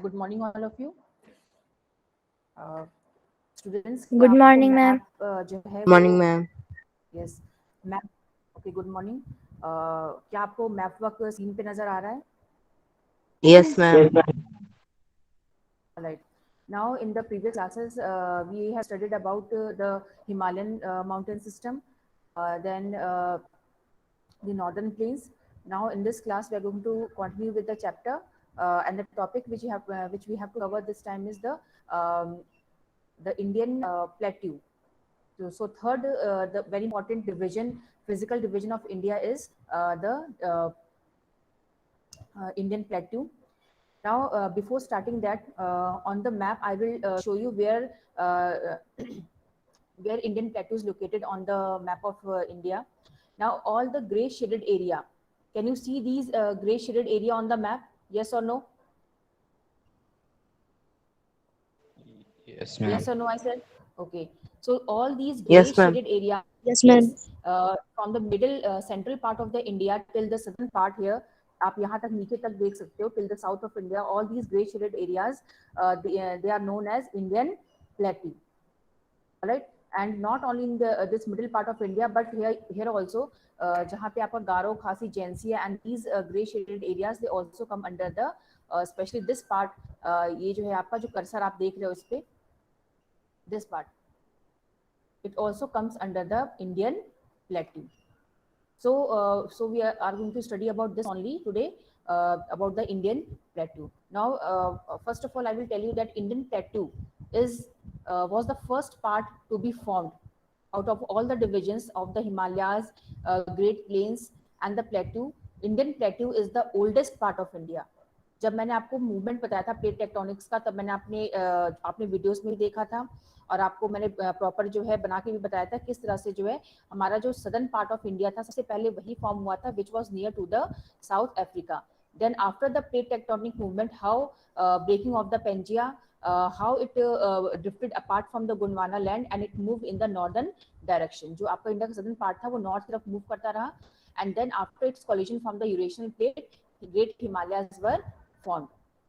Good morning all of you students. क्या good आपको morning ma'am. Map जो है वो morning ma'am. Yes map okay good morning. क्या आपको मैप वर्क स्क्रीन पे नजर आ रहा है? Yes ma'am. Right. Now, in the previous classes, we have studied about the Himalayan mountain system, then the northern plains. Now, in this class, we are going to continue with the chapter, and the topic which we have to cover this time is um, the Indian plateau. So third, the very important division, physical division of India is the Indian plateau. Now, before starting that, on the map, I will show you where Indian plateau is located on the map of India. Now, all the gray shaded area. Can you see these gray shaded area on the map? Yes or no? Yes, ma'am. Yes or no? I said. Okay. So all these gray Yes, ma'am. shaded area. Yes, ma'am. Yes, from the middle central part of the India till the southern part here. आप यहाँ तक नीचे तक देख सकते हो till the south of India. All these gray shaded areas, they are known as Indian plateau. All right, and not only in the this middle part of India, but here also, जहाँ पे आपका गारो, Khasi, जैंसिया and these gray shaded areas, they also come under the especially this part. ये जो है आपका जो cursor आप देख रहे हो इस पे, this part, it also comes under the Indian plateau. So we are going to study about this only today, about the Indian plateau. Now, first of all, I will tell you that Indian plateau was the first part to be formed out of all the divisions of the Himalayas, Great Plains, and the plateau. Indian plateau is the oldest part of India. जब मैंने आपको movement बताया था plate tectonics का, तब मैंने आपने videos में भी देखा था, और आपको मैंने प्रॉपर जो है बना के भी बताया था किस तरह से जो है हमारा जो सदर्न पार्ट ऑफ इंडिया था सबसे पहले वही फॉर्म हुआ था, which was near to the South Africa. Then after the plate tectonic movement, how breaking of the Pangea, how it drifted apart from the Gondwana land and it moved in the northern direction. जो आपका India का southern part था वो north तरफ move करता रहा, and then after its collision from the Eurasian plate, Great Himalayas were formed,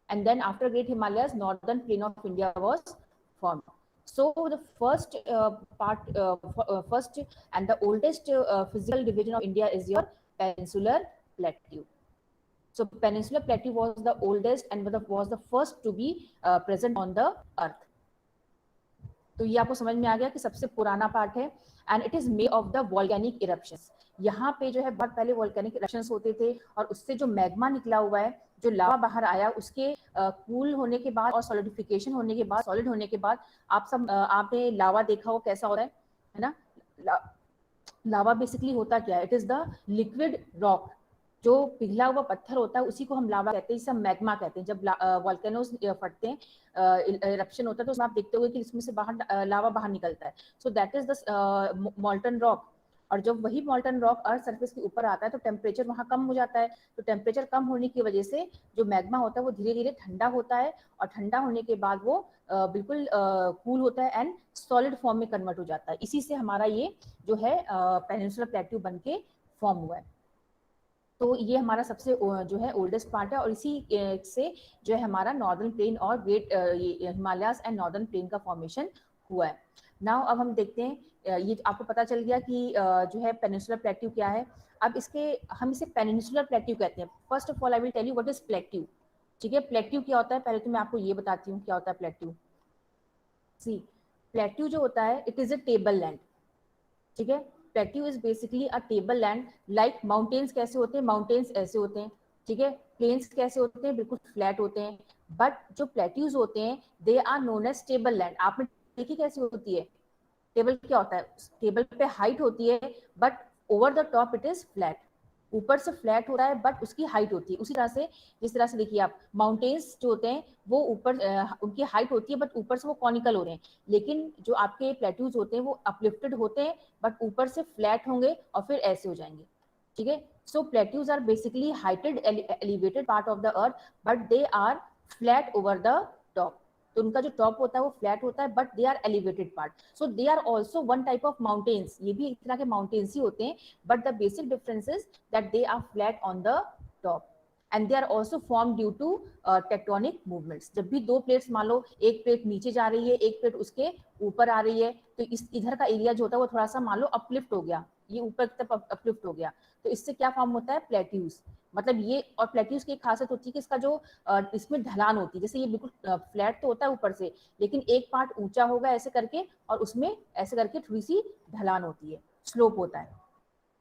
and then after Great Himalayas, northern plain of India was formed. So the first and the oldest physical division of India is your peninsular plateau. So peninsular plateau was the oldest and was the first to be present on the earth. तो ये आपको समझ में आ गया कि सबसे पुराना part है, and it is made of the volcanic eruptions. यहाँ पे जो है बहुत पहले वॉल्केनिक इरप्शंस होते थे, और उससे जो मैग्मा निकला हुआ है, जो लावा बाहर आया, उसके कूल होने के बाद और सॉलिडिफिकेशन होने के बाद, सॉलिड होने के बाद, आपने लावा देखा हो कैसा होता है ना. लावा बेसिकली होता क्या है? It is the liquid rock. जो पिघला हुआ पत्थर होता है उसी को हम लावा कहते हैं, इसे हम मैग्मा कहते हैं. जब वॉल्केनोस फटते हैं, इरप्शन होता है, तो उसमें आप देखते होंगे कि इसमें से बाहर लावा बाहर निकलता है. So that is the मॉल्टन rock. और जब वही मॉल्टन रॉक अर्थ सरफेस के ऊपर आता है तो टेम्परेचर वहां कम हो जाता है. तो टेम्परेचर कम होने की वजह से जो मैग्मा होता है वो धीरे धीरे ठंडा होता है, और ठंडा होने के बाद वो बिल्कुल कूल होता है एंड सॉलिड फॉर्म में कन्वर्ट हो जाता है. इसी से हमारा ये जो है पेनिनसुलर प्लेट्यू बन के फॉर्म हुआ है. तो ये हमारा सबसे जो है ओल्डेस्ट पार्ट है, और इसी से जो है हमारा नॉर्दर्न प्लेन और great Himalayas and northern plain का फॉर्मेशन हुआ है. नाउ अब हम देखते हैं, ये आपको पता चल गया कि जो है पेनिनसुलर प्लेट्यू क्या है. अब हम इसे पेनिनसुलर प्लेट्यू कहते हैं. First of all I will tell you what is plateau. ठीक है, प्लेट्यू क्या होता है पहले तो मैं आपको ये बताती हूँ क्या होता है प्लेट्यू. सी, प्लेट्यू जो होता है it is a table land. ठीक है, plateau is basically a table land. Like mountains कैसे होते हैं? माउंटेन्स ऐसे होते हैं. ठीक है, प्लेन्स कैसे होते हैं? बिल्कुल फ्लैट होते हैं. बट जो प्लेट्यूज होते हैं they are known as table land. आपने देखी कैसी होती है? टेबल क्या होता है? टेबल पे हाइट होती है, but over the top it is flat. ऊपर से फ्लैट होता है बट उसकी हाइट होती है. उसी तरह से जिस तरह से देखिए आप, माउंटेन्स जो होते हैं वो ऊपर उनकी हाइट होती है बट ऊपर से वो कॉनिकल हो रहे हैं. लेकिन जो आपके प्लेट्यूज होते हैं वो अपलिफ्टेड होते हैं बट ऊपर से फ्लैट होंगे और फिर ऐसे हो जाएंगे. ठीक है, so plateaus are basically heighted elevated part of the earth, but they are flat over the top. तो उनका जो टॉप होता है वो फ्लैट होता है but they are elevated part. So they are also one type of mountains. ये भी एक तरह के माउंटेन्स ही होते हैं, but the basic difference is that they are flat on the top. And they are also form due to tectonic movements. जब भी दो प्लेट्स मान लो एक प्लेट नीचे जा रही है एक प्लेट उसके ऊपर आ रही है, तो इस इधर का एरिया जो होता है वो थोड़ा सा मान लो अपलिफ्ट हो गया, ये ऊपर की तरफ अपलिफ्ट हो गया, तो इससे क्या फॉर्म होता है प्लेट्यूज। मतलब ये, और प्लेट्यूज की एक खासियत होती है कि इसका जो इसमें ढलान होती है, जैसे ये बिल्कुल फ्लैट तो होता है ऊपर से, लेकिन एक पार्ट ऊंचा होगा ऐसे करके और उसमें ऐसे करके थोड़ी सी ढलान होती है, स्लोप होता है।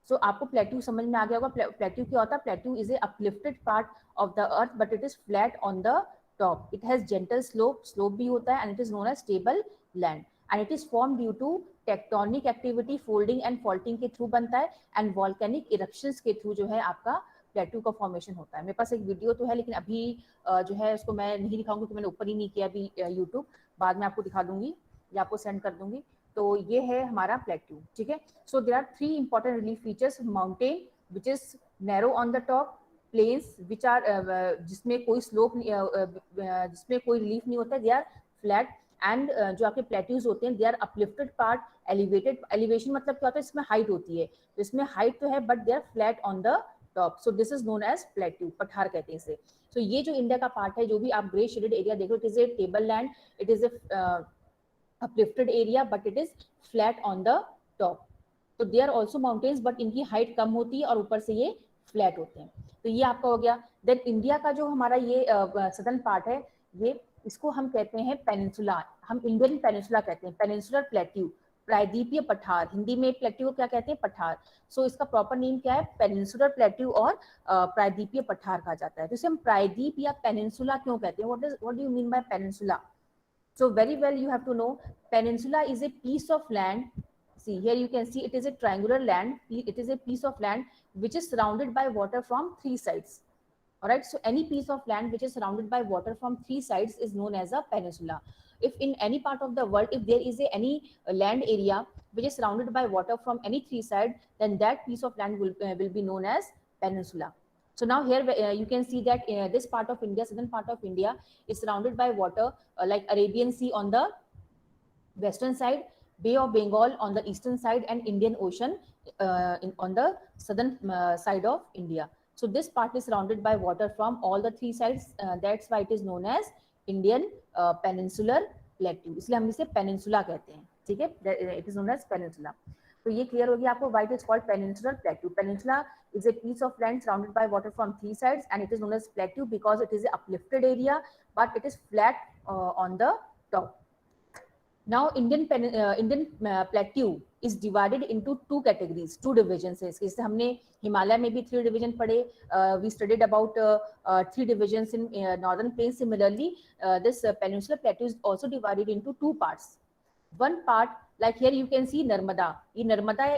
सो आपको प्लेट्यू समझ में आ गया होगा। प्लेट्यू क्या होता है? Plateau is a uplifted part of the earth but it is flat on the top. It has gentle slope, slope भी होता है, and it is known as stable land, and it is form due to tectonic activity, folding and faulting के through बनता है, and volcanic eruptions के through जो है आपका प्लेट्यू का फॉर्मेशन होता है। मेरे पास एक वीडियो तो है लेकिन अभी जो है उसको मैं नहीं दिखाऊंगी क्योंकि मैंने ऊपर ही नहीं किया अभी यूट्यूब, बाद में आपको दिखा दूंगी या आपको सेंड कर दूंगी। तो ये है हमारा प्लेट्यू, ठीक है। So there are three important relief features: mountain, which is narrow on the top; plains, which are जिसमें कोई slope जिसमें कोई relief नहीं होता, they are flat; and जो आपके plateaus होते हैं, they are uplifted part, elevated. Elevation मतलब क्या होता है? इसमें height होती है, तो इसमें height तो है but they are flat on the top. So this is known as plateau, पठार कहते हैं इसे। So ये जो इंडिया का पार्ट है, जो भी आप ग्रे शेडेड एरिया देख रहे हो, it is a tableland, it is a uplifted area but it is flat on the top. तो they are also mountains but इनकी हाइट कम होती है और ऊपर से ये फ्लैट होते हैं। तो ये आपका हो गया। देन इंडिया का जो हमारा ये सदर्न पार्ट है, ये इसको हम कहते हैं पेनिनसुला, हम इंडियन पेनिनसुला कहते हैं, पेनिनसुलर प्लेट्यू, प्रायद्वीपीय पठार। हिंदी में प्लेट्यू को क्या कहते हैं? पठार। सो इसका प्रॉपर नेम क्या है? पेनिनसुलर प्लेट्यू और प्रायद्वीपीय पठार कहा जाता है। तो इसे हम प्रायद्वीप या पेनिनसुला क्यों कहते हैं? What do you mean by peninsula? So very well you have to know, peninsula is a piece of land. See here you can see it is a triangular land. It is a piece of land which is surrounded by water from three sides. All right. So any piece of land which is surrounded by water from three sides is known as a peninsula. If in any part of the world, if there is any land area which is surrounded by water from any three sides, then that piece of land will be known as peninsula. So now here you can see that this part of India, southern part of India, is surrounded by water like Arabian Sea on the western side, Bay of Bengal on the eastern side, and Indian Ocean on the southern side of India. So this part is surrounded by water from all the three sides. That's why it is known as Indian Peninsular Plateau. इसलिए हम इसे peninsula कहते हैं, ठीक है। It is known as peninsula. तो ये clear हो गया आपको why it is called peninsular plateau. Peninsula is a piece of land surrounded by water from three sides, and it is known as plateau because it is an uplifted area but it is flat on the top. Now Indian plateau is divided into two categories, two divisions है इसके। जैसे हमने हिमालय में भी 3 division पढ़े, we studied about 3 divisions in northern plains. Similarly this peninsular plateau is also divided into two parts. One part, like here you can see Narmada. ये Narmada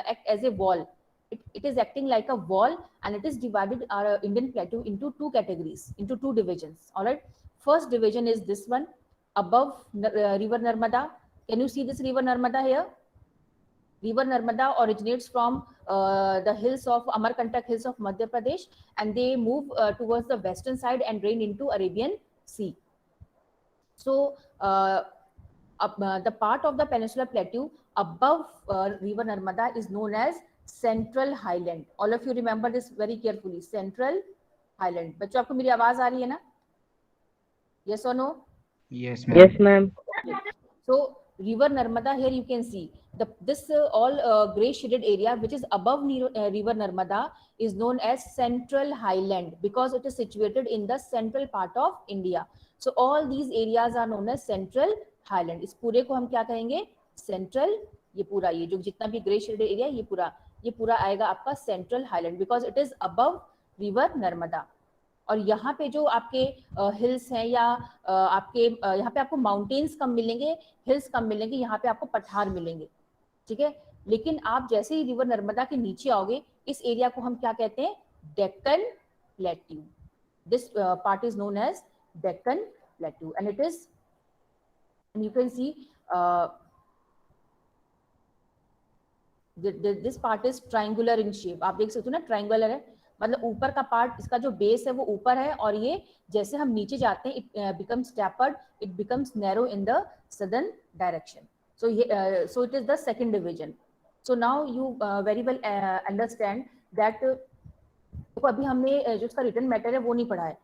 act as a wall. It is acting like a wall, and it is divided our Indian plateau into two categories, into two divisions. All right. First division is this one, above river Narmada. Can you see this river Narmada here? River Narmada originates from the hills of Amarkantak hills of Madhya Pradesh, and they move towards the western side and drain into Arabian Sea. So the part of the peninsular plateau above river Narmada is known as Central Highland. All of you remember this very carefully. Central Highland. बच्चों आपको मेरी आवाज आ रही है ना? Yes or no? Yes, ma'am. Yes, ma'am. So river Narmada, here you can see this all gray shaded area which is above river Narmada is known as Central Highland because it is situated in the central part of India. So all these areas are known as Central Highland. इस पूरे को हम क्या कहेंगे? Central. ये पूरा, ये जो जितना भी gray shaded area ये पूरा आएगा आपका Central Highland because it is above river Narmada. और यहाँ पे जो आपके हिल्स हैं या आपके यहाँ पे आपको माउंटेन्स कम मिलेंगे, हिल्स कम मिलेंगे, यहाँ पे आपको पठार मिलेंगे, ठीक है। लेकिन आप जैसे ही रिवर नर्मदा के नीचे आओगे, इस एरिया को हम क्या कहते हैं? Deccan plateau. This part is known as Deccan plateau, and it is, you can see this part is triangular in shape. आप देख सकते हो ना, ट्रायंगुलर है, मतलब ऊपर का पार्ट, इसका जो बेस है वो ऊपर है, और ये जैसे हम नीचे जाते हैं it becomes tapered, it becomes narrow in the southern direction. So it is the second division. So now you very well understand that देखो अभी हमने जो उसका रिटर्न मैटर है वो नहीं पढ़ा है,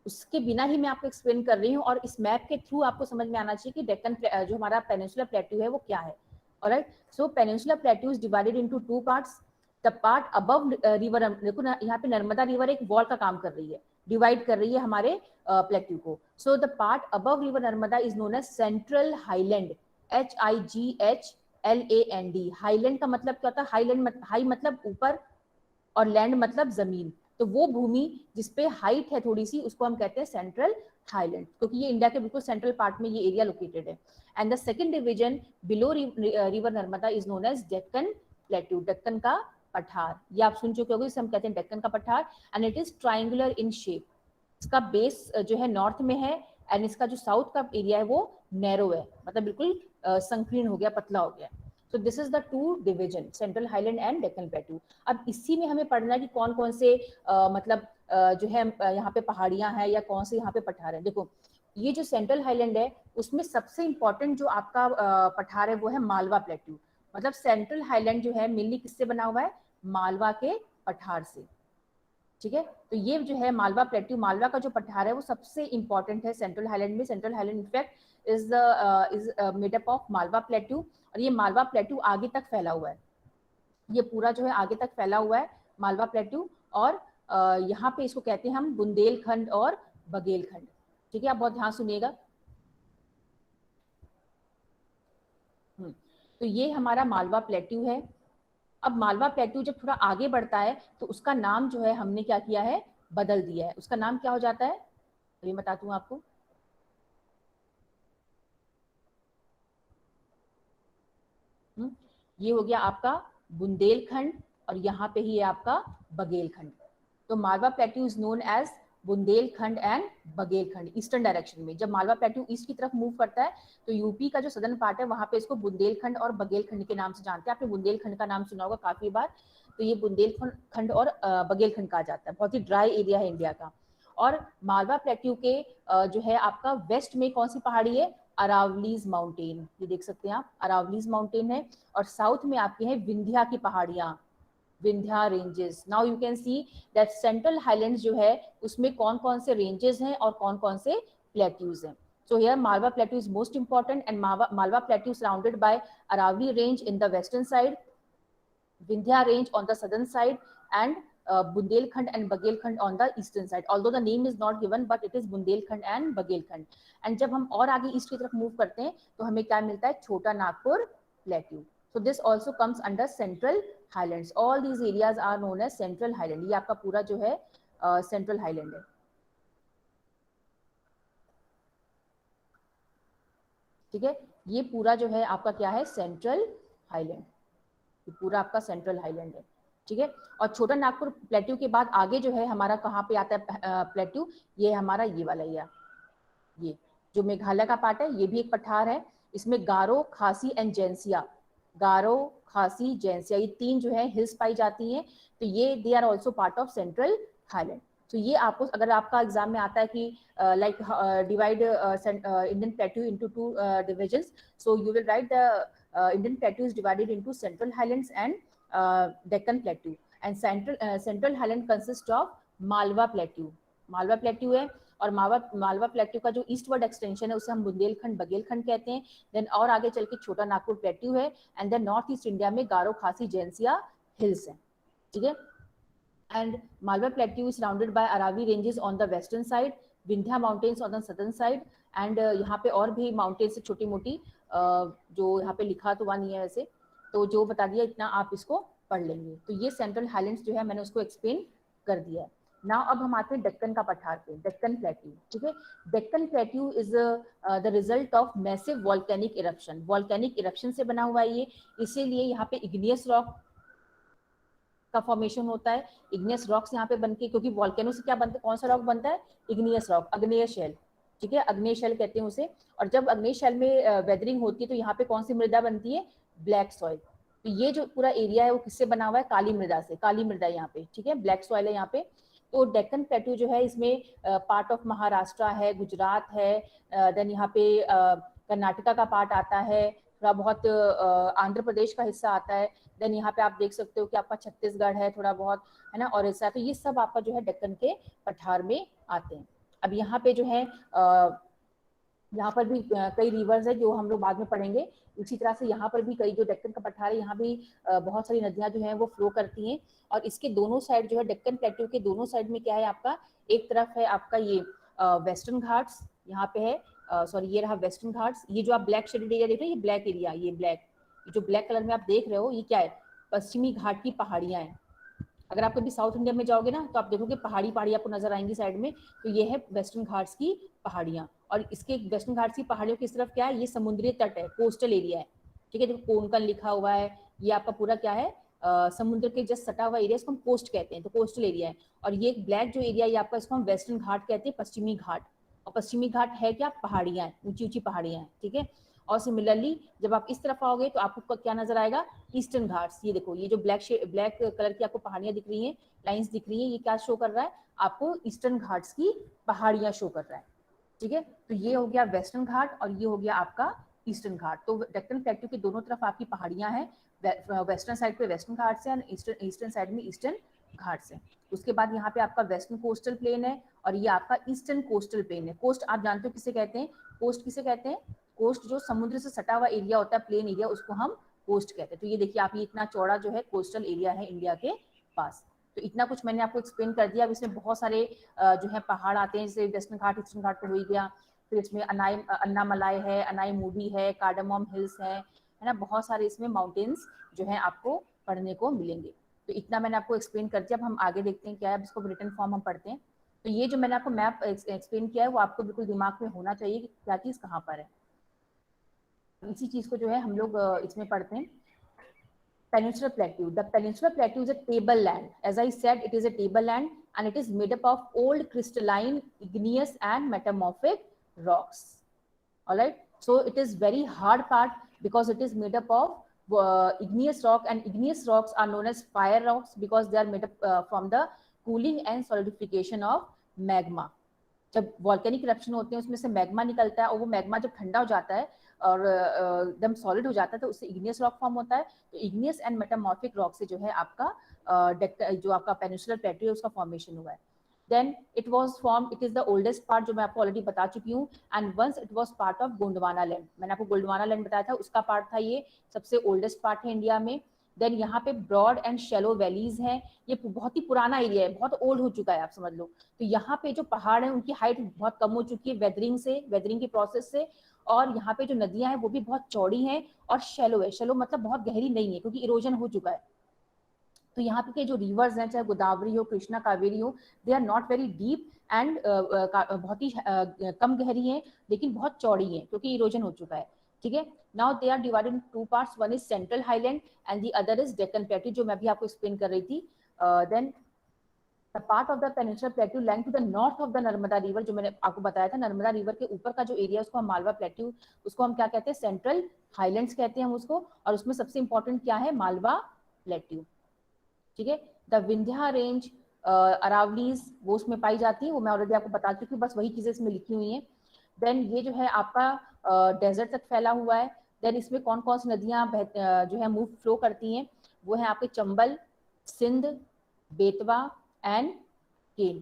उसके बिना ही मैं आपको एक्सप्लेन कर रही हूँ, और इस मैप के थ्रू आपको समझ में आना चाहिए कि डेक्कन जो हमारा पेनिनसुलर प्लेट्यू है वो क्या है। Alright, so peninsular plateau is divided into two parts. The part above river, देखो ना यहाँ पे नर्मदा रिवर एक वॉल का काम कर रही है, डिवाइड कर रही है हमारे प्लेट्यू को। So the part above river Narmada is known as central highland, HIGHLAND। Highland का मतलब क्या होता है? हाईलैंड हाई मतलब ऊपर और लैंड मतलब जमीन, तो वो भूमि जिसपे हाइट है थोड़ी सी उसको हम कहते हैं सेंट्रल हाईलैंड, क्योंकि ये इंडिया के बिल्कुल सेंट्रल पार्ट में ये एरिया लोकेटेड है। And the second division below river Narmada is known as Deccan plateau, Deccan का पठार। ये आप सुन चुके होंगे, इसे हम कहते हैं डेक्कन का पठार। And it is triangular in shape, इसका बेस जो है नॉर्थ में है, एंड इसका जो साउथ का एरिया है वो नैरो है, मतलब बिल्कुल संकीर्ण हो गया, पतला हो गया। So this is the two division, central highland and Deccan plateau. अब इसी में हमें पढ़ना है कि कौन कौन से मतलब जो है यहाँ पे पहाड़ियां हैं या कौन से यहाँ पे पठार है। देखो ये जो सेंट्रल हाईलैंड है उसमें सबसे इंपॉर्टेंट जो आपका पठार है वो है मालवा प्लेट्यू। मतलब सेंट्रल हाईलैंड जो है मेनली किससे बना हुआ है? मालवा के पठार से, ठीक है। तो ये जो है मालवा प्लेट्यू, मालवा का जो पठार है वो सबसे इंपॉर्टेंट है सेंट्रल हाईलैंड में। Central highland in fact is made up of Malwa plateau, और ये मालवा प्लेट्यू आगे तक फैला हुआ है, ये पूरा जो है आगे तक फैला हुआ है मालवा प्लेट्यू। और यहाँ पे इसको कहते हैं हम बुंदेलखंड और बघेलखंड, ठीक है। आप बहुत ध्यान सुनिएगा। तो ये हमारा मालवा प्लेट्यू है। अब मालवा प्लेट्यू जब थोड़ा आगे बढ़ता है तो उसका नाम जो है हमने क्या किया है? बदल दिया है। उसका नाम क्या हो जाता है? ये बताती हूँ आपको। ये हो गया आपका बुंदेलखंड, और यहाँ पे ही है आपका बघेलखंड। तो Malwa plateau is known as Bundelkhand and Baghelkhand eastern direction में। जब मालवा प्लेट्यू ईस्ट की तरफ मूव करता है तो यूपी का जो सदर्न पार्ट है वहां पे इसको बुंदेलखंड और बघेलखंड के नाम से जानते हैं। आपने बुंदेलखंड का नाम सुना होगा काफी बार। तो ये बुंदेलखंड और बघेलखंड कहा जाता है। बहुत ही ड्राई एरिया है इंडिया का। और मालवा प्लेट्यू के जो है आपका वेस्ट में कौन सी पहाड़ी है? अरावलीज माउंटेन, ये देख सकते हैं आप, अरावलीज माउंटेन है। और साउथ में आपकी है विंध्या की पहाड़ियां, Vindhya ranges. Now you can see that central highlands जो है उसमें कौन कौन से रेंजेस हैं और कौन कौन से प्लेट्यूज हैं। So here Malwa Plateau is most important, and Malwa Plateau is surrounded by Aravalli Range in the western side, Vindhya Range on the southern side, and Bundelkhand and Baghelkhand on the eastern side. Although the name is not given, but it is Bundelkhand and Baghelkhand. And जब हम और आगे east की तरफ move करते हैं तो हमें क्या मिलता है? छोटा Nagpur plateau. So this also comes under Central Highlands. All these areas are known as Central Highland. ये आपका पूरा जो है Central Highland है, ठीक है। ये पूरा जो है आपका क्या है? सेंट्रल हाईलैंड, ये पूरा आपका सेंट्रल हाईलैंड है, ठीक है। और छोटा नागपुर प्लेट्यू के बाद आगे जो है हमारा कहाँ पे आता है प्लेट्यू? ये हमारा ये वाला एरिया, ये जो मेघालय का पार्ट है, ये भी एक पठार है। इसमें गारो, खासी एंड जैंसिया, गारो, खासी, जैंसिया, ये तीन जो है हिल्स पाई जाती हैं। तो ये they are also part of central highland. तो ये आपको अगर आपका एग्जाम में आता है कि like divide Indian plateau into two divisions, so you will write the Indian plateau is divided into central highlands and Deccan plateau, and central highland consists of Malwa plateau, Malwa plateau है। और Malwa plateau का जो eastward extension है उसे हम बुंदेलखंड बघेलखंड कहते हैं। Then और आगे चल के छोटा नागपुर प्लेट्यू है, and then north east India में गारो, खासी, जैंसिया हिल्स है, ठीक है। And Malwa plateau is surrounded by Aravalli ranges on the western side, Vindhya mountains on the southern side, and यहाँ पे और भी माउंटेन्स छोटी मोटी जो यहाँ पे लिखा तो वहाँ नहीं है वैसे, तो जो बता दिया इतना आप इसको पढ़ लेंगे। तो ये सेंट्रल हाईलैंड्स जो है मैंने उसको एक्सप्लेन कर दिया है। नाउ अब हम आते हैं डेक्कन का पठार पे, डेक्कन प्लेट्यू, ठीक है। Deccan plateau is the result of massive volcanic eruption, volcanic eruption से बना हुआ है ये, इसीलिए यहाँ पे इग्नियस रॉक का फॉर्मेशन होता है। इग्नियस रॉक्स यहाँ पे बनके, क्योंकि वॉल्केनो से क्या बनता है? कौन सा रॉक बनता है? इग्नियस रॉक, अग्नेय शैल, ठीक है, अग्नेय शैल कहते हैं उसे। और जब अग्नेय शैल में वेदरिंग होती है तो यहाँ पे कौन सी मृदा बनती है? Black soil. तो ये जो पूरा एरिया है वो किससे बना हुआ है? काली मृदा से, काली मृदा यहाँ पे, ठीक है, ब्लैक सॉइल है यहाँ पे। तो डेक्कन प्लेट्यू जो है इसमें पार्ट ऑफ महाराष्ट्र है, गुजरात है, देन यहाँ पे कर्नाटका का पार्ट आता है, थोड़ा बहुत आंध्र प्रदेश का हिस्सा आता है। देन यहाँ पे आप देख सकते हो कि आपका छत्तीसगढ़ है थोड़ा बहुत, है ना, ओडिशा, तो ये सब आपका जो है डेक्कन के पठार में आते हैं। अब यहाँ पे जो है यहाँ पर भी कई रिवर्स है जो हम लोग बाद में पढ़ेंगे। इसी तरह से यहाँ पर भी कई जो डेक्कन का पठार है, यहाँ भी बहुत सारी नदियां जो हैं वो फ्लो करती हैं। और इसके दोनों साइड जो है, डेक्कन प्लेट्यू के दोनों साइड में क्या है आपका, एक तरफ है आपका ये वेस्टर्न घाट्स, यहाँ पे है सॉरी ये रहा वेस्टर्न घाट्स। ये जो आप ब्लैक शेडेड एरिया देख रहे हैं, ये ब्लैक एरिया, ये ब्लैक, जो ब्लैक कलर में आप देख रहे हो, ये क्या है, पश्चिमी घाट की पहाड़ियां हैं। अगर आप कभी साउथ इंडिया में जाओगे ना, तो आप देखोगे पहाड़ी पहाड़ी आपको नजर आएंगी साइड में, तो ये है वेस्टर्न घाट्स की पहाड़ियां। और इसके वेस्टर्न घाट्स की पहाड़ियों की तरफ क्या है, ये समुद्री तट है, कोस्टल एरिया है, ठीक है। देखो कोंकण लिखा हुआ है, ये आपका पूरा क्या है, समुद्र के जस्ट सटा हुआ एरिया, इसको हम कोस्ट कहते हैं, तो कोस्टल एरिया है। और ये ब्लैक जो एरिया है आपका, इसको हम वेस्टर्न घाट कहते हैं, पश्चिमी घाट। और पश्चिमी घाट है क्या, पहाड़ियां, ऊंची ऊंची पहाड़ियां हैं, ठीक है। और सिमिलरली जब आप इस तरफ आओगे तो आपको क्या नजर आएगा, ईस्टर्न घाट्स। ये देखो, ये जो ब्लैक कलर की आपको पहाड़ियां दिख रही हैं, लाइंस दिख रही हैं, ये क्या शो कर रहा है आपको, ईस्टर्न घाट्स की पहाड़ियां शो कर रहा है, ठीक है। तो ये हो गया वेस्टर्न घाट और ये हो गया आपका ईस्टर्न घाट। तो डेक्कन प्लेट्यू की दोनों तरफ आपकी पहाड़ियां हैं, वेस्टर्न साइड पे वेस्टर्न घाट से, ईस्टर्न साइड में ईस्टर्न घाट से। उसके बाद यहाँ पे आपका वेस्टर्न कोस्टल प्लेन है और ये आपका ईस्टर्न कोस्टल प्लेन है। कोस्ट आप जानते हो किसे कहते हैं, कोस्ट किसे कहते हैं, कोस्ट जो समुद्र से सटा हुआ एरिया होता है, प्लेन एरिया, उसको हम कोस्ट कहते हैं। तो ये देखिए आप, ये इतना चौड़ा जो है कोस्टल एरिया है इंडिया के पास। तो इतना कुछ मैंने आपको एक्सप्लेन कर दिया। अब इसमें बहुत सारे जो है पहाड़ आते हैं, जैसे वेस्टर्न घाट, ईस्टर्न घाट तो हो ही गया, फिर इसमें अन्नामलाई है, अनाईमुडी है, कार्डामम हिल्स है ना, बहुत सारे इसमें माउंटेन्स जो है आपको पढ़ने को मिलेंगे। तो इतना मैंने आपको एक्सप्लेन कर दिया। अब हम आगे देखते हैं क्या है, इसको रिटन फॉर्म हम पढ़ते हैं। तो ये जो मैंने आपको मैप एक्सप्लेन किया है, वो आपको बिल्कुल दिमाग में होना चाहिए कि क्या चीज़ कहाँ पर है। इसी चीज़ को जो है हम लोग इसमें पढ़ते हैं। Peninsular Plateau. The Peninsular Plateau is a tableland. As I said, it is a tableland and it is made up of old crystalline, igneous and metamorphic rocks. All right. So it is very hard part because it is made up of igneous rock, and igneous rocks are known as fire rocks because they are made up from the cooling and solidification of magma. जब volcanic eruption होते हैं उसमें से magma निकलता है और वो magma जब ठंडा हो जाता है और एकदम सॉलिड हो जाता है तो उससे इग्नियस रॉक फॉर्म होता है। तो इग्नियस एंड मेटामॉर्फिक रॉक से जो है आपका जो आपका पेनिनसुलर प्लेटू है उसका फॉर्मेशन हुआ है। Then it was form, it is the oldest part जो मैं आपको ऑलरेडी बता चुकी हूँ। And once it was part of Gondwana land, मैंने आपको गोंडवाना लैंड बताया था, उसका पार्ट था ये, सबसे ओल्डेस्ट पार्ट है इंडिया में। देन यहाँ पे ब्रॉड एंड शेलो वैलीज हैं, ये बहुत ही पुराना एरिया है, बहुत ओल्ड हो चुका है आप समझ लो। तो यहाँ पे जो पहाड़ है उनकी हाइट बहुत कम हो चुकी है वेदरिंग की प्रोसेस से। और यहाँ पे जो नदियां हैं वो भी बहुत चौड़ी हैं और शेलो है, शेलो मतलब बहुत गहरी नहीं है क्योंकि इरोजन हो चुका है। तो यहाँ पे के जो रिवर्स हैं, चाहे गोदावरी हो, कृष्णा, कावेरी हो, they are not very deep and बहुत ही कम गहरी हैं, लेकिन बहुत चौड़ी हैं क्योंकि इरोजन हो चुका है, ठीक है। Now they are divided in two parts, one is central highland and the other is Deccan plateau, जो मैं भी आपको एक्सप्लेन कर रही थी। Then the part of the peninsular plateau lying to the north of the Narmada river, जो मैंने आपको बताया था, नर्मदा रिवर के ऊपर का जो एरिया उसको हम मालवा प्लेटू, उसको हम क्या कहते हैं, सेंट्रल हाईलैंड्स कहते हैं हम उसको। और उसमें सबसे इंपॉर्टेंट क्या है, मालवा प्लेटू, ठीक है। द विंध्या रेंज अरावलीज वो उसमें पाई जाती है, वो मैं ऑलरेडी आपको बता चुकी हूँ, बस वही चीजें इसमें लिखी हुई हैं। देन ये जो है आपका डेजर्ट तक फैला हुआ है। देन इसमें कौन कौन सी नदियां जो है मूव फ्लो करती हैं, वो है आपके चंबल, सिंध, बेतवा एंड केन।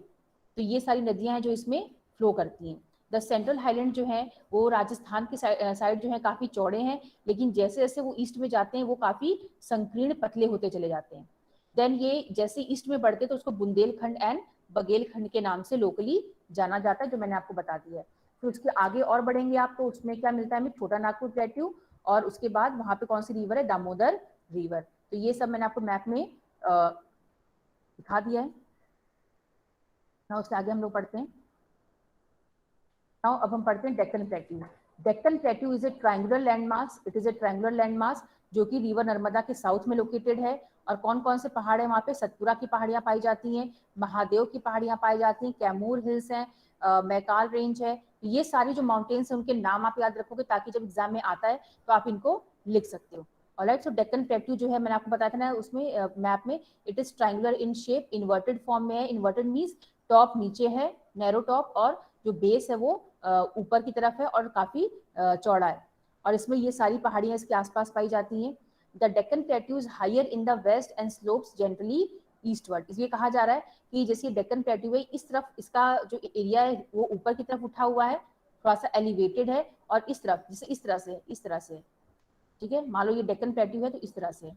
तो ये सारी नदियां हैं जो इसमें फ्लो करती हैं। द सेंट्रल हाईलैंड जो है वो राजस्थान के साइड जो है काफी चौड़े हैं, लेकिन जैसे जैसे वो ईस्ट में जाते हैं वो काफी संकीर्ण पतले होते चले जाते हैं। देन ये जैसे ईस्ट में बढ़ते तो उसको बुंदेलखंड एंड बघेलखंड के नाम से लोकली जाना जाता है, जो मैंने आपको बता दिया है। फिर उसके आगे और बढ़ेंगे आप तो उसमें क्या मिलता है हमें, छोटा नागपुर प्लेट्यू, और उसके बाद वहां पे कौन सी रिवर है, दामोदर रिवर। तो ये सब मैंने आपको मैप में दिखा दिया है। ना उसके आगे हम लोग पढ़ते हैं। नाउ अब हम पढ़ते हैं Deccan plateau. Deccan plateau is A triangular landmass, it is a triangular landmass जो कि रिवर नर्मदा के साउथ में लोकेटेड है। और कौन कौन से पहाड़ है वहाँ पे, सतपुरा की पहाड़ियां पाई जाती हैं, महादेव की पहाड़ियां पाई जाती हैं, कैमूर हिल्स हैं, मैकाल रेंज है। ये सारी जो माउंटेन्स हैं उनके नाम आप याद रखोगे ताकि जब एग्जाम में आता है तो आप इनको लिख सकते हो। ऑलराइट, सो डेक्कन प्लेट्यू जो है मैंने आपको बताया था ना उसमें मैप में, it is triangular in shape, inverted form में है। इन्वर्टेड मीन्स टॉप नीचे है, नैरो टॉप, और जो बेस है वो ऊपर की तरफ है और काफी चौड़ा है। और इसमें ये सारी पहाड़ियां इसके आसपास पाई जाती हैं। The Deccan plateau is higher in the west and slopes generally eastward. इसलिए कहा जा रहा है कि जैसे डेक्कन प्लेट्यू है, इस तरफ इसका जो एरिया है वो ऊपर की तरफ उठा हुआ है, थोड़ा सा एलिवेटेड है, और इस तरफ जैसे इस तरह से, ठीक है, मान लो ये डेक्कन प्लेट्यू है तो इस तरह से,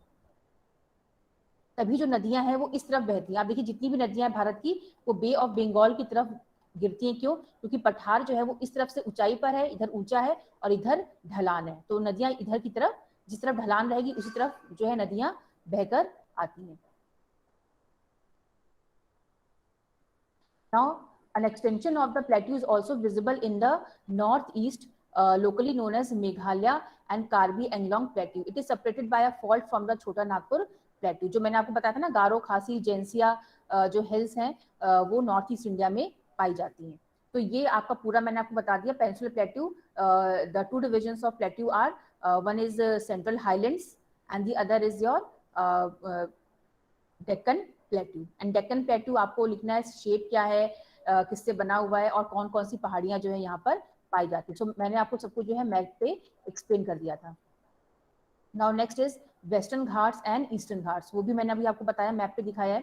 तभी जो नदियां हैं वो इस तरफ बहती हैं। आप देखिए जितनी भी नदियां हैं भारत की, वो बे ऑफ बंगाल की तरफ गिरती हैं। क्यों? क्योंकि पठार जो है वो इस तरफ से ऊंचाई पर है, इधर ऊंचा है और इधर ढलान है, तो नदियां इधर की तरफ, जिस तरफ ढलान रहेगी उसी तरफ जो है नदियां बहकर आती हैं। Now, an extension of the plateau is also visible in the northeast, locally known as Meghalaya and Karbi Anglong Plateau. It is separated by a fault from the Chota Nagpur Plateau. जो मैंने आपको बताया था ना, गारो, खासी, जैंसिया जो hills हैं वो north east India में पाई जाती हैं। तो ये आपका पूरा मैंने आपको बता दिया peninsular plateau. The two divisions of plateau are, one is central highlands and the other is your Deccan plateau. And Deccan plateau आपको लिखना है शेप क्या है, किससे बना हुआ है और कौन कौन सी पहाड़ियां जो है यहाँ पर पाई जाती है। सो मैंने आपको सब कुछ जो है मैप पे एक्सप्लेन कर दिया था। Now next is western Ghats and eastern Ghats. वो भी मैंने अभी आपको बताया, मैप पे दिखाया है।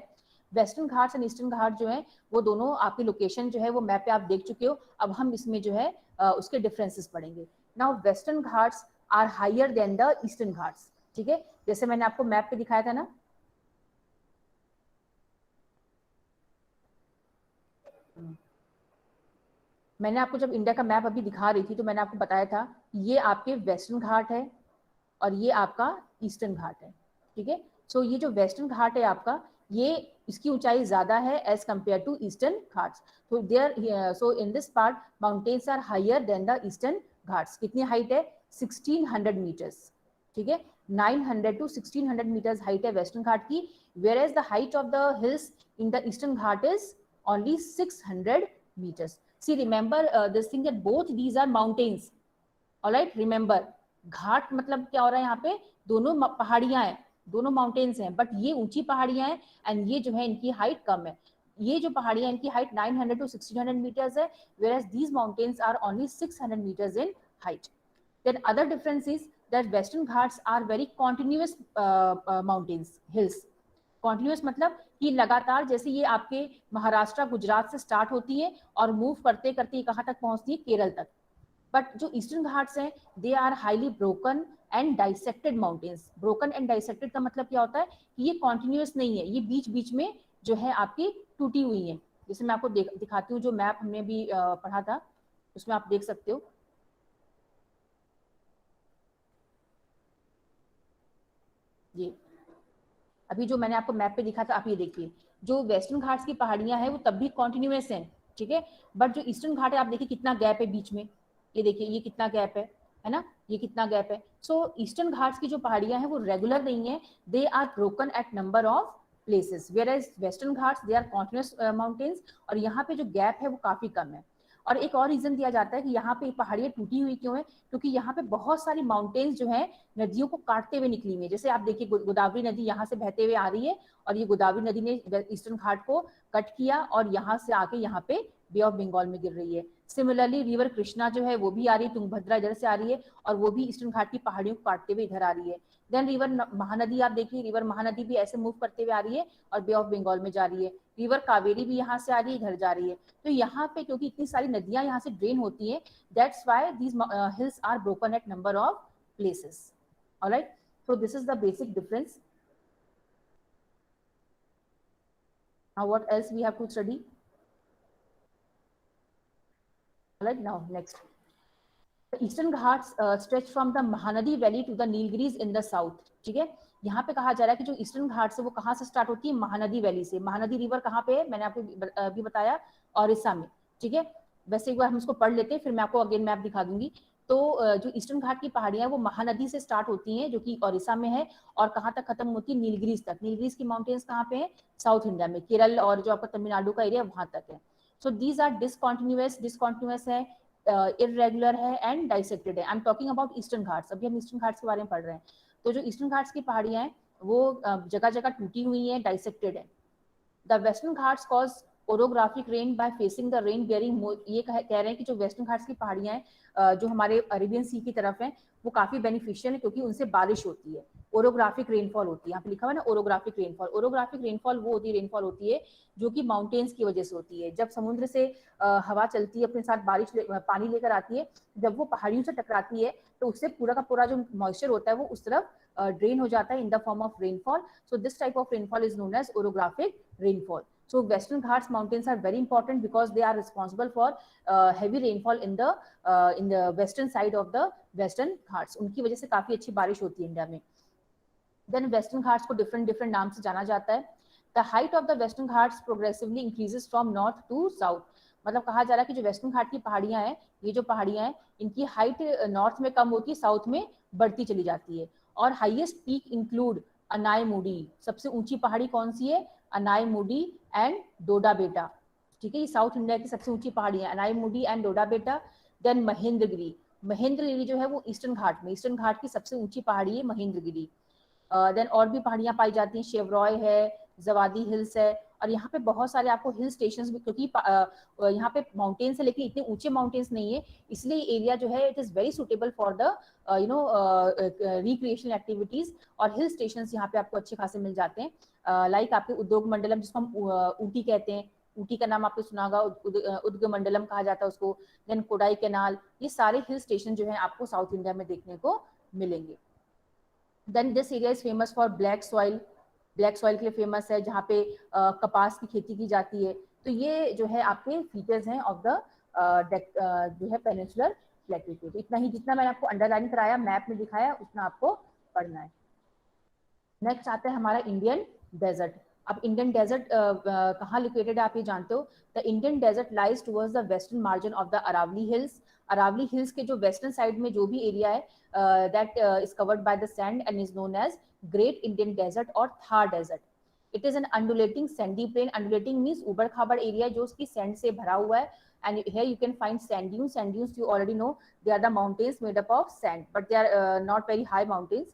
वेस्टर्न घाट्स एंड ईस्टर्न घाट जो है वो दोनों आपकी लोकेशन जो है वो मैप पे आप देख चुके हो। अब हम इसमें जो है उसके डिफरेंसेस पढ़ेंगे। Now Western Ghats are higher than the Eastern Ghats, ठीक है, जैसे मैंने आपको मैप पे दिखाया था ना। मैंने आपको जब इंडिया का मैप अभी दिखा रही थी तो मैंने आपको बताया था ये आपके वेस्टर्न घाट है और ये आपका ईस्टर्न घाट है, ठीक है। सो ये जो वेस्टर्न घाट है आपका, ये इसकी ऊंचाई ज्यादा है as compare to Eastern Ghats. तो there so in this part mountains are higher than the Eastern Ghats. कितनी हाइट है? 1600 मीटर्स, ठीक है। 900 टू 1600 मीटर्स हाइट है वेस्टर्न घाट की, whereas the height of the hills in the Eastern Ghat is only 600 meters. See, remember this thing that both these are mountains. All right, remember, घाट मतलब क्या हो रहा है यहाँ पे? दोनों पहाड़ियां हैं, दोनों माउंटेन्स हैं, बट ये ऊंची पहाड़ियां हैं एंड ये जो है इनकी हाइट कम है। ये जो पहाड़ियां इनकी हाइट 900 टू 1600 मीटर्स है, whereas these mountains are only 600 meters in height. Then other difference is that Western Ghats are very continuous mountains, hills. Continuous मतलब कि लगातार, जैसे ये आपके महाराष्ट्र गुजरात से स्टार्ट होती है और मूव करते करते कहाँ तक पहुंचती है? केरल तक। बट जो ईस्टर्न घाट्स हैं they are highly broken and dissected mountains. Broken and dissected का मतलब क्या होता है कि ये कॉन्टिन्यूस नहीं है, ये बीच बीच में जो है आपकी टूटी हुई है। जैसे मैं आपको दिखाती हूँ, जो मैप हमने भी पढ़ा था उसमें आप देख सकते हो। ये अभी जो मैंने आपको मैप पे दिखा था, आप ये देखिए, जो वेस्टर्न घाट्स की पहाड़ियां हैं वो तब भी कॉन्टिन्यूस हैं, ठीक है। बट जो ईस्टर्न घाट है आप देखिए कितना गैप है बीच में, ये देखिए ये कितना गैप है ना, ये कितना गैप है। सो ईस्टर्न घाट्स की जो पहाड़ियां हैं वो रेगुलर नहीं है, they are broken at number of places, where as Western Ghats they are continuous mountains, और यहाँ पे जो गैप है वो काफी कम है। और एक और रीजन दिया जाता है कि यहाँ पे पहाड़ियां टूटी हुई क्यों है, क्योंकि यहाँ पे बहुत सारी माउंटेन्स जो है नदियों को काटते हुए निकली हुई है। जैसे आप देखिए गोदावरी नदी यहाँ से बहते हुए आ रही है और ये गोदावरी नदी ने ईस्टर्न घाट को कट किया और यहाँ से आके यहाँ पे बे ऑफ बंगाल में गिर रही है। सिमिलरली रिवर कृष्णा जो है वो भी आ रही है, तुंगभद्रा इधर से आ रही है और वो भी ईस्टर्न घाट की पहाड़ियों को काटते हुए इधर आ रही है। देन रिवर महानदी, आप देखिए रिवर महानदी भी ऐसे मूव करते हुए आ रही है और बे ऑफ बंगाल में जा रही है। रिवर कावेरी भी यहाँ से आ रही है, इधर जा रही है। तो यहाँ पे क्योंकि इतनी सारी नदियां यहाँ से ड्रेन होती है, that's why these hills are broken at number of places. Alright, so this is the basic difference. Now what else we have to study? Alright, now next. The Eastern Ghats stretch from the Mahanadi Valley to the Nilgiris in the south. ठीक है, यहाँ पे कहा जा रहा है कि जो ईस्टर्न घाट्स है वो कहाँ से स्टार्ट होती है? महानदी वैली से। महानदी रिवर कहाँ पे है? मैंने आपको अभी बताया, ओडिशा में, ठीक है। वैसे एक बार हम इसको पढ़ लेते हैं, फिर मैं आपको अगेन मैप दिखा दूंगी। तो जो ईस्टर्न घाट की पहाड़ियां वो महानदी से स्टार्ट होती हैं जो कि ओडिशा में है, और कहाँ तक खत्म होती है? नीलगिरीज तक। नीलगिरीज की माउंटेन्स कहाँ पे है? साउथ इंडिया में, केरल और जो आपका तमिलनाडु का एरिया वहां तक है। सो दीज आर डिसकॉन्टिन्यूअस है, इरेगुलर है एंड डाइसेक्टेड है। I am talking about eastern Ghats, अभी हम ईस्टर्न घाट्स के बारे में पढ़ रहे हैं। तो जो ईस्टर्न घाट्स की पहाड़ियां हैं वो जगह जगह टूटी हुई हैं, डाइसेक्टेड है। The Western Ghats cause orographic rain by facing the rain bearing, ये कह रहे हैं कि जो वेस्टर्न घाट्स की पहाड़ियां हैं जो हमारे अरेबियन सी की तरफ हैं वो काफी बेनिफिशियल है क्योंकि उनसे बारिश होती है, ओरोग्राफिक रेनफॉल होती है। यहाँ पे लिखा हुआ है ना ओरोग्राफिक रेनफॉल। ओरोग्राफिक रेनफॉल वो होती है, रेनफॉल होती है जो कि माउंटेन्स की वजह से होती है। जब समुद्र से हवा चलती है अपने साथ पानी लेकर आती है, जब वो पहाड़ियों से टकराती है तो उससे पूरा का पूरा जो मॉइस्चर होता है वो उस तरफ ड्रेन हो जाता है in the form of rainfall. So this type of rainfall is known as orographic rainfall. So Western Ghats mountains are very important because they are responsible for heavy rainfall in the western side of the Western Ghats. उनकी वजह से काफी अच्छी बारिश होती है India में. Then Western Ghats को different नाम से जाना जाता है. The height of the Western Ghats progressively increases from north to south. मतलब कहा जा रहा है कि जो वेस्टर्न घाट की पहाड़ियां हैं, ये जो पहाड़ियां हैं इनकी हाइट नॉर्थ में कम होती है, साउथ में बढ़ती चली जाती है. और हाईएस्ट पीक इंक्लूड अनाई मुडी. सबसे ऊंची पहाड़ी कौन सी है? अनाई मुडी एंड डोडा बेटा. ठीक है, ये साउथ इंडिया की सबसे ऊंची पहाड़ी है, अनाई मुडी एंड डोडा बेटा. देन महेंद्रगिरी. महेंद्रगिरी जो है वो ईस्टर्न घाट में, ईस्टर्न घाट की सबसे ऊंची पहाड़ी है महेंद्रगिरी. देन और भी पहाड़ियां पाई जाती हैं, शेवरॉय है, जवादी हिल्स है. और यहाँ पे बहुत सारे आपको हिल स्टेशंस भी, क्योंकि यहाँ पे माउंटेन्स है लेकिन इतने ऊंचे माउंटेन्स नहीं है, इसलिए एरिया जो है it is very suitable for the recreational activities. और हिल स्टेशंस यहाँ पे आपको अच्छे खासे मिल जाते हैं, लाइक आपके उद्योग मंडलम जिसको हम ऊटी कहते हैं, ऊटी का नाम आपने सुना होगा, उद्ग मंडलम कहा जाता है उसको. देन कोडाई कैनाल, ये सारे हिल स्टेशन जो है आपको साउथ इंडिया में देखने को मिलेंगे. Then this area is famous for black soil. Black soil के लिए फेमस है जहाँ पे कपास की खेती की जाती है. तो ये जो है आपके फीचर्स हैं ऑफ द जो है पेनिनसुलर प्लेटू के. इतना ही, जितना मैंने आपको अंडरलाइन कराया, मैप में दिखाया, उतना आपको पढ़ना है. नेक्स्ट आता है हमारा इंडियन डेजर्ट. अब इंडियन डेजर्ट कहाँ लोकेटेड है आप ये जानते हो? The Indian desert lies towards the western margin of the Aravalli hills. Aravalli hills के जो वेस्टर्न साइड में जो भी एरिया है that is covered by the sand and is known as Great Indian Desert और Thar desert. It is an undulating sandy plain. Undulating means उबड़ खाबड़ area जो उसकी सैंड से भरा हुआ है. And here you can find sand dunes. Sand dunes you already know, they are the mountains made up of sand, but they are not very high mountains.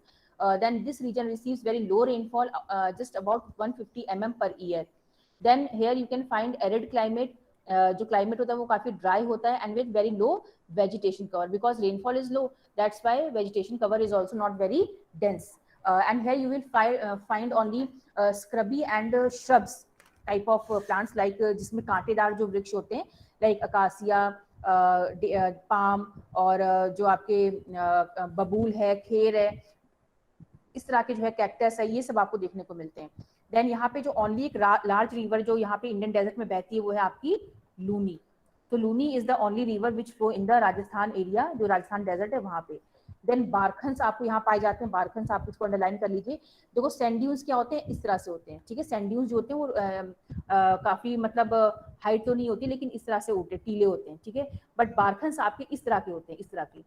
Then this region receives very low rainfall, just about 150 mm per year. Then here you can find arid climate. जो climate होता है वो काफी dry होता है, and with very low vegetation cover, because rainfall is low, that's why vegetation cover is also not very dense. And here you will find only scrubby and shrubs type of plants, like जिसमें कांटेदार जो वृक्ष होते हैं, like acacia, palm, और जो आपके बबूल है, खेर है, इस तरह के जो है कैक्टस है, ये सब आपको देखने को मिलते हैं. देन यहाँ पे जो ओनली एक लार्ज रिवर जो यहाँ पे इंडियन डेजर्ट में बहती है वो है आपकी लूनी. तो Luni is the only river which flow in the Rajasthan area, जो राजस्थान डेजर्ट है वहाँ पे. देन बारखन्स आपको यहाँ पाए जाते हैं. बारखन्स आप इसको अंडरलाइन कर लीजिए. देखो सैंड ड्यून्स क्या होते हैं, इस तरह से होते हैं. ठीक है, सैंड ड्यून्स जो होते हैं वो काफी मतलब हाइट तो नहीं होती लेकिन इस तरह से होते हैं, टीले होते हैं. ठीक है, बट बारखन्स आपके इस तरह के होते हैं, इस तरह के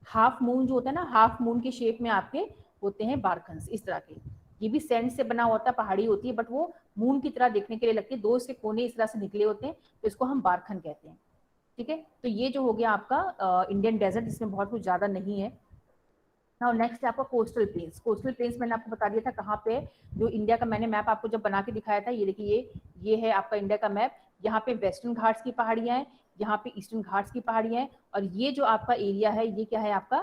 हाफ मून जो होता है ना, हाफ मून के शेप में आपके होते हैं बारखन्स, इस तरह के. ये भी सैंड से बना होता है, पहाड़ी होती है, बट वो मून की तरह देखने के लिए लगती है. दो इसके कोने इस तरह से निकले होते हैं, तो इसको हम बारखन कहते हैं. ठीक है, तो ये जो हो गया आपका इंडियन डेजर्ट, इसमें बहुत कुछ ज्यादा नहीं है. नाउ नेक्स्ट है आपका कोस्टल प्लेन्स. कोस्टल प्लेन्स मैंने आपको बता दिया था कहाँ पे, जो इंडिया का मैंने मैप आपको जब बना के दिखाया था, ये देखिए, ये है आपका इंडिया का मैप. यहाँ पे वेस्टर्न घाट्स की पहाड़ियां हैं, यहाँ पे ईस्टर्न घाट्स की पहाड़ियां हैं, और ये जो आपका एरिया है ये क्या है आपका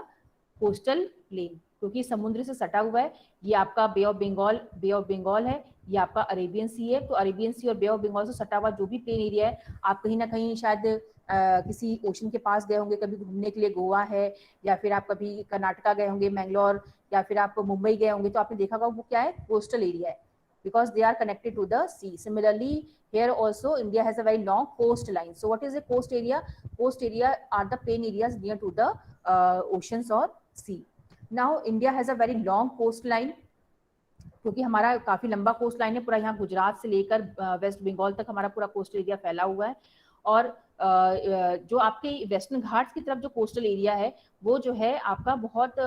कोस्टल प्लेन, क्योंकि समुद्र से सटा हुआ है. ये आपका बे ऑफ बंगाल है, ये आपका अरेबियन सी है. तो अरेबियन सी और बे ऑफ बंगाल से सटा हुआ जो भी प्लेन एरिया है, आप कहीं ना कहीं शायद किसी ओशन के पास गए होंगे कभी घूमने के लिए, गोवा है, या फिर आप कभी कर्नाटका गए होंगे, मैंगलोर, या फिर आप मुंबई गए होंगे, तो आपने देखा होगा वो क्या है, कोस्टल एरिया है, because they are connected to the sea. Similarly, here also India has a very long coastline. So what is a coast area? Coast area are the plain areas near to the oceans or sea. Now India has a very long coastline, क्योंकि हमारा काफी लंबा coast line है, पूरा यहाँ गुजरात से लेकर waste Bengal तक हमारा पूरा कोस्टल एरिया फैला हुआ है. और जो आपके वेस्टर्न घाट्स की तरफ जो कोस्टल एरिया है वो जो है आपका बहुत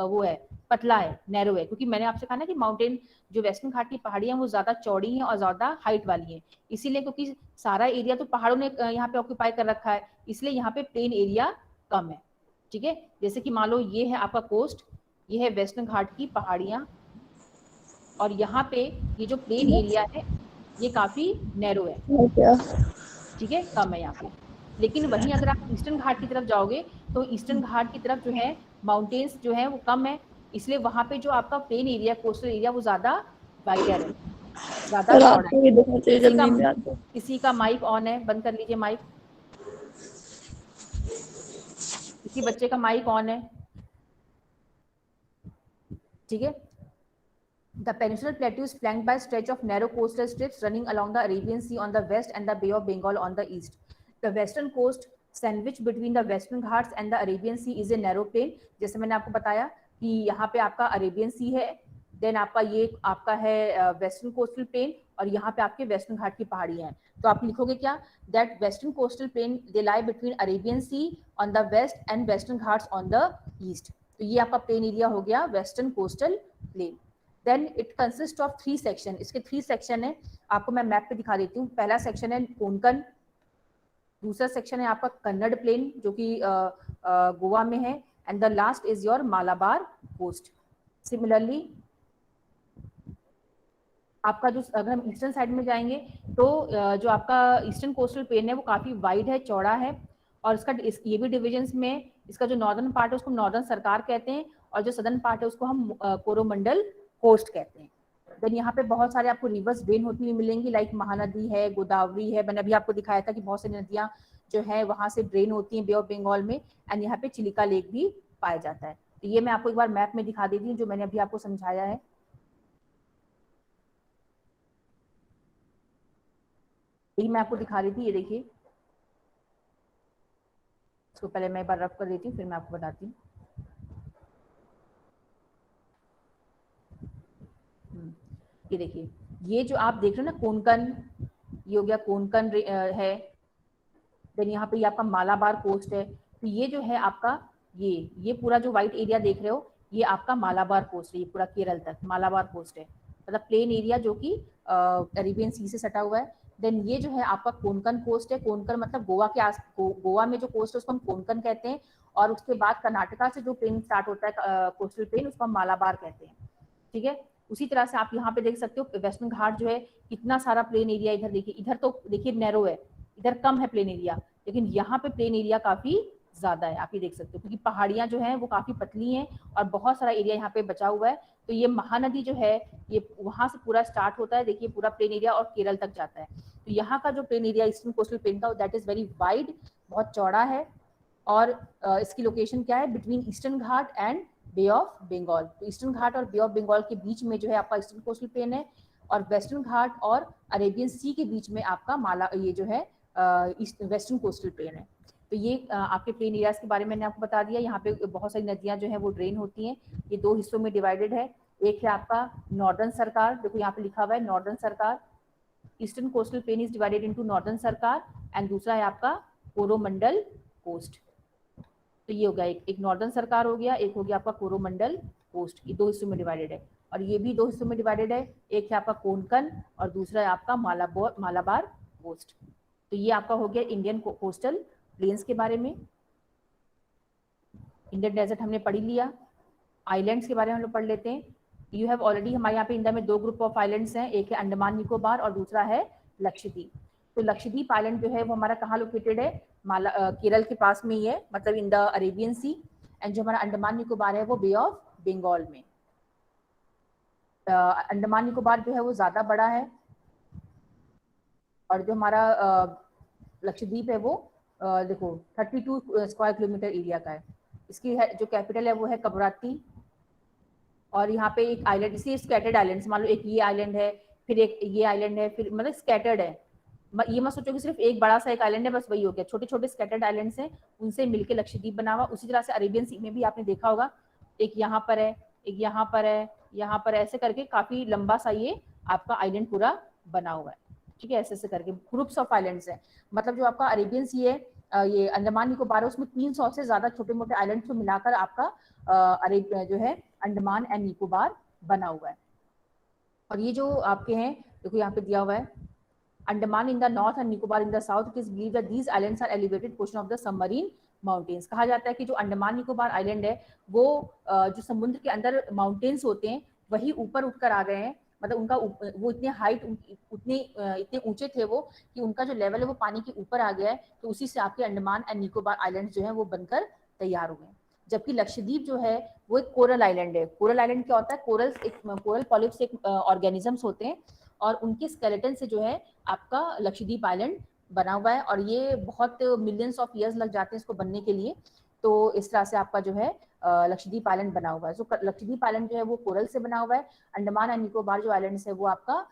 वो है, पतला है, नैरो है, क्योंकि मैंने आपसे कहा ना कि माउंटेन जो वेस्टर्न घाट की पहाड़ियां वो ज्यादा चौड़ी हैं और ज्यादा हाइट वाली हैं, इसीलिए क्योंकि सारा एरिया तो पहाड़ों ने यहाँ पे ऑक्यूपाई कर रखा है, इसलिए यहाँ पे प्लेन एरिया कम है. ठीक है, जैसे कि मान लो ये है आपका कोस्ट, ये है वेस्टर्न घाट की पहाड़ियां, और यहाँ पे ये जो प्लेन एरिया है ये काफी नैरो है, ठीक है, कम है यहाँ पे। लेकिन वहीं अगर आप ईस्टर्न घाट की तरफ जाओगे तो ईस्टर्न घाट की तरफ जो है माउंटेन्स जो है वो कम है, इसलिए वहां पे जो आपका प्लेन एरिया, कोस्टल एरिया वो ज्यादा वाइडर है, ज्यादा रात चौड़ा को है। भी देखना चाहिए जब नींद आती है। किसी का माइक ऑन है, बंद कर लीजिए माइक। किसी बच्चे का माइक ऑन है, ठीक है। The peninsular plateau is flanked by a stretch of narrow coastal strips running along the Arabian Sea on the west and the Bay of Bengal on the east. The western coast, sandwiched between the Western Ghats and the Arabian Sea, is a narrow plain. जैसे मैंने आपको बताया कि यहाँ पे आपका Arabian सी है, then आपका ये आपका है वेस्टर्न कोस्टल प्लेन, और यहाँ पे आपके वेस्टर्न घाट की पहाड़ियाँ हैं। तो आप लिखोगे क्या, that western coastal plain they lie between Arabian sea on the west and Western Ghats on the east. तो ये आपका प्लेन एरिया हो गया western coastal plain. Then it consist of 3 section, इसके 3 सेक्शन है, आपको मैं मैप पे दिखा देती हूँ। पहला सेक्शन है कोंकण, दूसरा सेक्शन है आपका कन्नड़ प्लेन जो कि गोवा में है, and the last is your Malabar coast. Similarly आपका जो, अगर हम ईस्टर्न साइड में जाएंगे तो जो आपका ईस्टर्न कोस्टल प्लेन है वो काफी वाइड है, चौड़ा है, और इसका ये भी डिविजन्स में, इसका जो नॉर्दर्न पार्ट है उसको नॉर्दर्न सरकार कहते हैं, और जो सदर्न पार्ट है उसको हम कोरोमंडल कोस्ट कहते हैं। देन यहाँ पे बहुत सारे आपको रिवर्स ड्रेन होती हुई मिलेंगी, लाइक महानदी है, गोदावरी है, मैंने अभी आपको दिखाया था कि बहुत सारी नदियां जो है वहां से ड्रेन होती हैं बे ऑफ बंगाल में, एंड यहाँ पे चिलिका लेक भी पाया जाता है। तो ये मैं आपको एक बार मैप में दिखा देती हूँ जो मैंने अभी आपको समझाया है। यही मैं आपको दिखा रही थी, ये देखिए, इसको पहले मैं एक बार रफ कर देती हूँ फिर मैं आपको बताती हूँ। ये देखिए, ये जो आप देख रहे हो ना कोंकण, ये हो गया कोंकण है, देन यहाँ पे ये आपका मालाबार कोस्ट है। तो ये जो है आपका ये पूरा जो व्हाइट एरिया देख रहे हो ये आपका मालाबार कोस्ट है, ये पूरा केरल तक मालाबार कोस्ट है, मतलब प्लेन एरिया जो कि अरेबियन सी से सटा हुआ है। देन ये जो है आपका कोंकण कोस्ट है, कोंकण मतलब गोवा के गोवा में जो कोस्ट है उसको हम कोंकण कहते हैं, और उसके बाद कर्नाटका से जो प्लेन स्टार्ट होता है कोस्टल प्लेन उसको हम मालाबार कहते हैं, ठीक है। उसी तरह से आप यहाँ पे देख सकते हो वेस्टर्न घाट जो है कितना सारा प्लेन एरिया, इधर देखिए, इधर तो देखिए नैरो है, इधर कम है प्लेन एरिया, लेकिन यहाँ पे प्लेन एरिया काफी ज्यादा है, आप ये देख सकते हो, क्योंकि पहाड़ियां जो हैं वो काफी पतली हैं और बहुत सारा एरिया यहाँ पे बचा हुआ है। तो ये महानदी जो है ये वहां से पूरा स्टार्ट होता है, देखिए पूरा प्लेन एरिया और केरल तक जाता है। तो यहाँ का जो plain area eastern coastal plain का दैट इज वेरी वाइड, बहुत चौड़ा है, और इसकी लोकेशन क्या है, between Eastern Ghat and Bay of Bengal. तो ईस्टर्न घाट और बे ऑफ बंगाल के बीच में जो है आपका ईस्टर्न कोस्टल प्लेन है, और वेस्टर्न घाट और अरेबियन सी के बीच में आपका ये जो है वेस्टर्न कोस्टल प्लेन है। तो ये आपके प्लेन एरियाज के बारे में मैंने आपको बता दिया। यहाँ पे बहुत सारी नदियां जो है वो ड्रेन होती हैं, ये 2 हिस्सों में डिवाइडेड है। एक है आपका नॉर्दर्न सरकार, देखो यहाँ पे लिखा हुआ है नॉर्दर्न सरकार, eastern coastal plane is divided into northern सरकार, एंड दूसरा है आपका कोरोमंडल कोस्ट। तो ये हो गया एक नॉर्दर्न सरकार हो गया, एक हो गया आपका कोरोमंडल कोस्ट, ये 2 हिस्सों में डिवाइडेड है। और ये भी 2 हिस्सों में डिवाइडेड है, एक है आपका कोंकण और दूसरा है आपका मालाबार कोस्ट। तो ये आपका हो गया इंडियन कोस्टल प्लेन्स के बारे में। इंडियन डेजर्ट हमने पढ़ लिया, आइलैंड्स के बारे में हम लोग पढ़ लेते हैं। यू हैव ऑलरेडी, हमारे यहाँ पे इंडिया में 2 ग्रुप ऑफ आइलैंड्स हैं, एक है अंडमान निकोबार और दूसरा है लक्षद्वीप। तो लक्षद्वीप आइलैंड जो है वो हमारा कहाँ लोकेटेड है, केरल के पास में ही है, मतलब in the Arabian sea, and जो हमारा अंडमान निकोबार है वो बे ऑफ बंगाल में। अंडमान निकोबार जो है वो ज्यादा बड़ा है, और जो हमारा लक्षद्वीप है वो देखो 32 स्क्वायर किलोमीटर एरिया का है। इसकी जो कैपिटल है वो है कवरात्ती, और यहाँ पे एक आइलैंड, इसी स्कैटर्ड आइलैंड्स, मान लो एक ये आइलैंड है, फिर एक ये आइलैंड है, फिर मतलब स्कैटर्ड है, ये मत सोचो कि सिर्फ एक बड़ा सा एक आइलैंड है, बस वही हो गया, छोटे छोटे स्कैटर्ड आइलैंड्स हैं, उनसे मिलकर लक्षद्वीप बना हुआ। उसी तरह से अरेबियन सी में भी आपने देखा होगा, एक यहाँ पर है, एक यहाँ पर है, यहाँ पर, ऐसे करके काफी लंबा सा ये आपका आइलैंड पूरा बना हुआ है, ठीक है। ऐसे ऐसे करके ग्रुप्स ऑफ आइलैंड्स है, मतलब जो आपका अरेबियन सी है, ये अंडमान निकोबार है, उसमें 300 से ज्यादा छोटे मोटे आइलैंड्स को मिलाकर आपका जो है अंडमान एंड निकोबार बना हुआ है। और ये जो आपके हैं, देखो यहाँ पे दिया हुआ है, Andaman in the north and Nicobar in the south, it is believed that these islands are elevated portion of the submarine mountains. कहा जाता है कि जो अंडमान निकोबार आइलैंड है वो जो समुद्र के अंदर माउंटेन्स होते हैं वही ऊपर उठकर आ गए हैं, मतलब उनका वो इतने हाइट इतने ऊंचे थे वो कि उनका जो लेवल है वो पानी के ऊपर आ गया है, तो उसी से आपके अंडमान एंड निकोबार आइलैंड जो है वो बनकर तैयार हुए। जबकि लक्षद्वीप जो है वो एक कोरल आइलैंड है। कोरल आइलैंड क्या होता है, कोरल पॉलिप्स एक ऑर्गेनिजम्स होते हैं और उनके स्केलेटन से जो है आपका लक्षद्वीप आइलैंड बना हुआ है, और ये बहुत मिलियंस ऑफ ईयर्स लग जाते हैं इसको बनने के लिए। तो इस तरह से आपका जो है लक्षद्वीप आइलैंड बना हुआ है। तो लक्षद्वीप आइलैंड जो है वो कोरल से बना हुआ है। अंडमान एंड निकोबार जो आइलैंड्स है वो आपका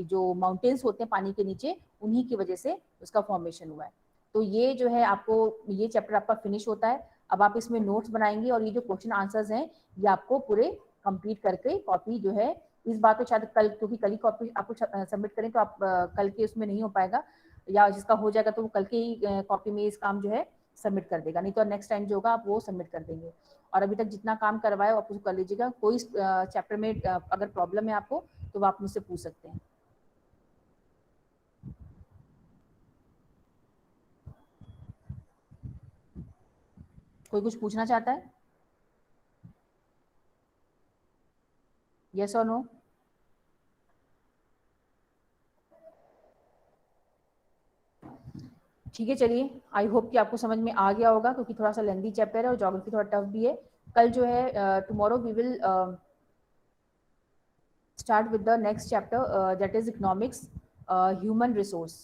जो माउंटेन्स होते हैं पानी के नीचे, उन्हीं की वजह से उसका फॉर्मेशन हुआ है। तो ये जो है आपको, ये चैप्टर आपका फिनिश होता है। अब आप इसमें नोट्स बनाएंगे और ये जो क्वेश्चन आंसर्स हैं ये आपको पूरे कंप्लीट करके कॉपी जो है, इस बार तो शायद कल, क्योंकि कल ही कॉपी आपको सबमिट करें तो आप कल के उसमें नहीं हो पाएगा, या जिसका हो जाएगा तो वो कल के ही कॉपी में इस काम जो है सबमिट कर देगा, नहीं तो नेक्स्ट टाइम जो होगा आप वो सबमिट कर देंगे। और अभी तक जितना काम करवाया आप उसको कर लीजिएगा। कोई चैप्टर में अगर प्रॉब्लम है आपको तो आप मुझसे पूछ सकते हैं। कोई कुछ पूछना चाहता है? यस और नो? ठीक है, चलिए, आई होप कि आपको समझ में आ गया होगा, क्योंकि थोड़ा सा लेंदी चैप्टर है और ज्योग्राफी थोड़ा टफ भी है। कल जो है tomorrow we will start with the next chapter, that is economics, human resource.